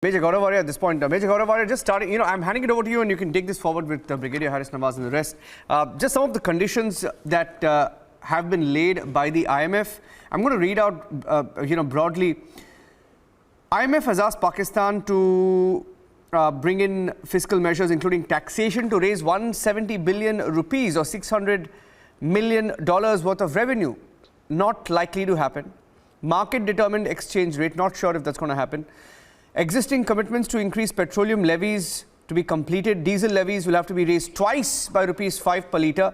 Major Gaurav Arya at this point. Major Gaurav Arya, just starting, I'm handing it over to you and you can take this forward with Brigadier Harris Nawaz and the rest. Just some of the conditions that have been laid by the IMF. I'm going to read out, broadly. IMF has asked Pakistan to bring in fiscal measures, including taxation, to raise 170 billion rupees or $600 million worth of revenue. Not likely to happen. Market-determined exchange rate, not sure if that's going to happen. Existing commitments to increase petroleum levies to be completed. Diesel levies will have to be raised twice by ₹5 per litre.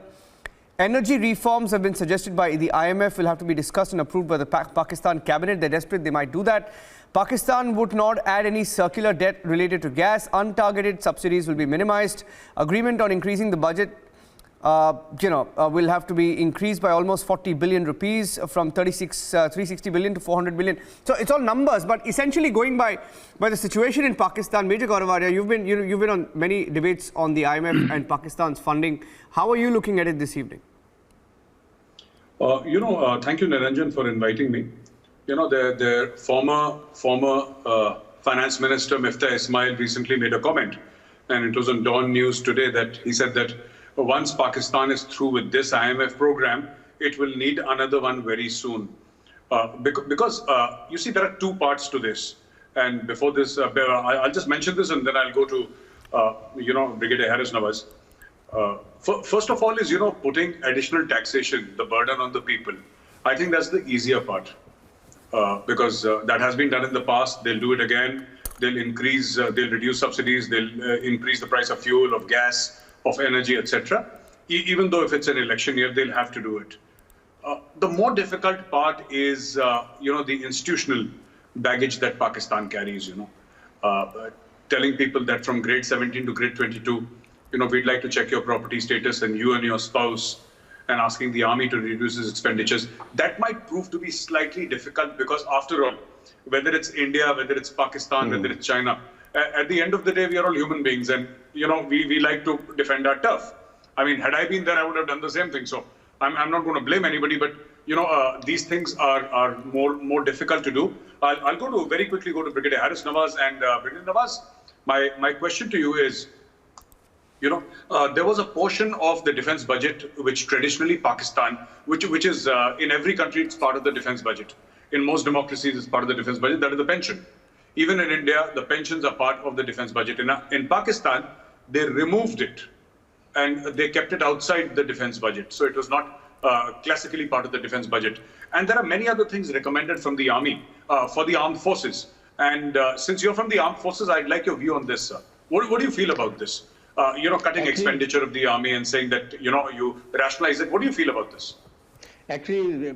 Energy reforms have been suggested by the IMF, will have to be discussed and approved by the Pakistan cabinet. They're desperate, they might do that. Pakistan would not add any circular debt related to gas. Untargeted subsidies will be minimized. Agreement on increasing the budget will have to be increased by almost 40 billion rupees from 360 billion to 400 billion. So it's all numbers, but essentially going by the situation in Pakistan. Major Gaurav Arya, you've been on many debates on the IMF and Pakistan's funding. How are you looking at it this evening? Thank you, Niranjan, for inviting me. The former finance minister, Miftah Ismail, recently made a comment, and it was on Dawn News today that he said that once Pakistan is through with this IMF program, it will need another one very soon. Because you see, there are two parts to this. And before this, I'll just mention this and then I'll go to, Brigadier Harris Nawaz. First of all is, putting additional taxation, the burden on the people. I think that's the easier part. Because that has been done in the past. They'll do it again. They'll reduce subsidies. They'll increase the price of fuel, of gas, of energy, etc. Even though if it's an election year, they'll have to do it. The more difficult part is, the institutional baggage that Pakistan carries, telling people that from grade 17 to grade 22, we'd like to check your property status and you and your spouse, and asking the army to reduce its expenditures. That might prove to be slightly difficult because after all, whether it's India, whether it's Pakistan, whether it's China, at the end of the day, we are all human beings and, we like to defend our turf. I mean, had I been there, I would have done the same thing. So I'm not going to blame anybody, but, these things are more difficult to do. I'll very quickly go to Brigadier Harris Nawaz. And Brigadier Nawaz, my question to you is, there was a portion of the defense budget which traditionally Pakistan, which is in every country, it's part of the defense budget. In most democracies, it's part of the defense budget, that is the pension. Even in India, the pensions are part of the defense budget. In Pakistan, they removed it and they kept it outside the defense budget. So it was not classically part of the defense budget. And there are many other things recommended from the army for the armed forces. And since you're from the armed forces, I'd like your view on this, sir. What do you feel about this? Cutting expenditure of the army and saying that, you rationalize it. What do you feel about this? Actually,